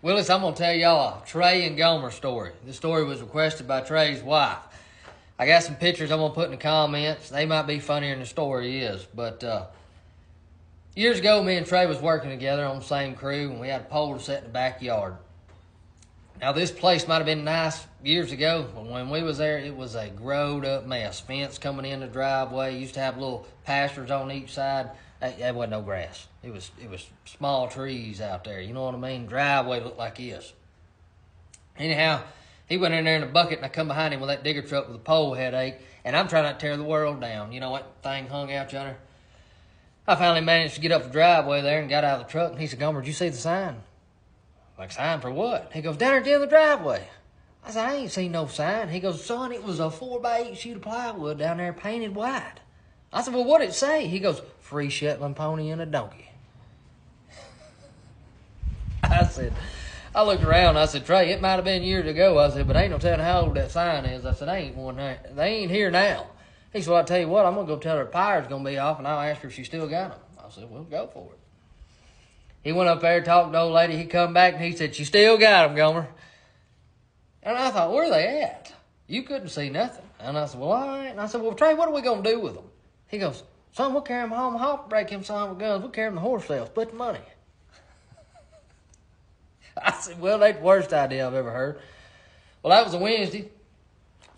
Willis, I'm going to tell y'all a Trey and Gomer story. This story was requested by Trey's wife. I got some pictures I'm going to put in the comments. They might be funnier than the story is. But years ago, me and Trey was working together on the same crew, and we had a pole to set in the backyard. Now, this place might have been nice years ago, but when we was there, it was a growed-up mess. Fence coming in the driveway. Used to have little pastures on each side. There wasn't no grass. It was small trees out there. You know what I mean? Driveway looked like this. Anyhow, he went in there in a bucket, and I come behind him with that digger truck with a pole headache, and I'm trying not to tear the world down. You know what thing hung out yonder? I finally managed to get up the driveway there and got out of the truck, and he said, Gomer, did you see the sign? Like, sign for what? He goes, down there at the end of the driveway. I said, I ain't seen no sign. He goes, son, it was a 4x8 sheet of plywood down there painted white. I said, well, what did it say? He goes, free Shetland pony and a donkey. I looked around. I said, Trey, it might have been years ago. I said, but ain't no telling how old that sign is. I said, they ain't here now. He said, well, I tell you what, I'm going to go tell her the power's going to be off, and I'll ask her if she still got them. I said, well, go for it. He went up there, talked to the old lady. He come back, and he said, she still got them, Gomer. And I thought, where are they at? You couldn't see nothing. And I said, well, all right. And I said, well, Trey, what are we going to do with them? He goes, son, we'll carry them home. I'll break him some with guns. We'll carry them to horse sales. Split the money. I said, well, that's the worst idea I've ever heard. Well, that was a Wednesday.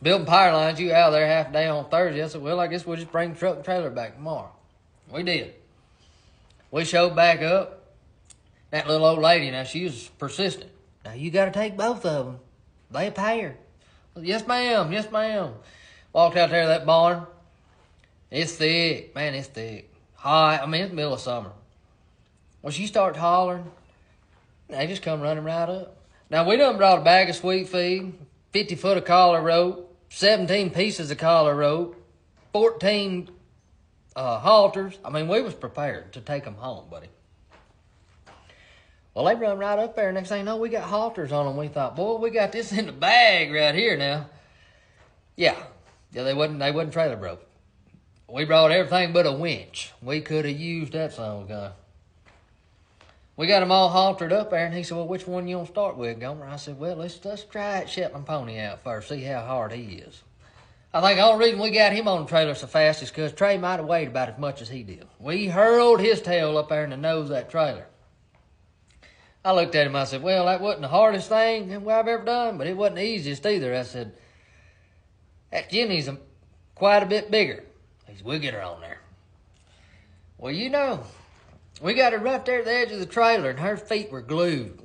Building power lines. You out there half a day on Thursday. I said, well, I guess we'll just bring the truck and trailer back tomorrow. We did. We showed back up. That little old lady, now, she was persistent. Now, you got to take both of them. They a pair. Well, yes, ma'am. Yes, ma'am. Walked out there to that barn. It's thick. Man, it's thick. Hot. I mean, it's the middle of summer. Well, she starts hollering. They just come running right up. Now, we done brought a bag of sweet feed, 50 foot of collar rope, 17 pieces of collar rope, 14 halters. I mean, we was prepared to take them home, buddy. Well, they run right up there. Next thing you know, we got halters on them. We thought, boy, we got this in the bag right here now. Yeah, they wasn't trailer broke. We brought everything but a winch. We could have used that son of a gun. We got them all haltered up there, and he said, well, which one you gonna start with, Gomer? I said, well, let's try that Shetland pony out first, see how hard he is. I think the only reason we got him on the trailer so fast is because Trey might have weighed about as much as he did. We hurled his tail up there in the nose of that trailer. I looked at him, I said, well, that wasn't the hardest thing I've ever done, but it wasn't the easiest either. I said, that Jenny's quite a bit bigger. He said, we'll get her on there. Well, you know, we got her right there at the edge of the trailer, and her feet were glued.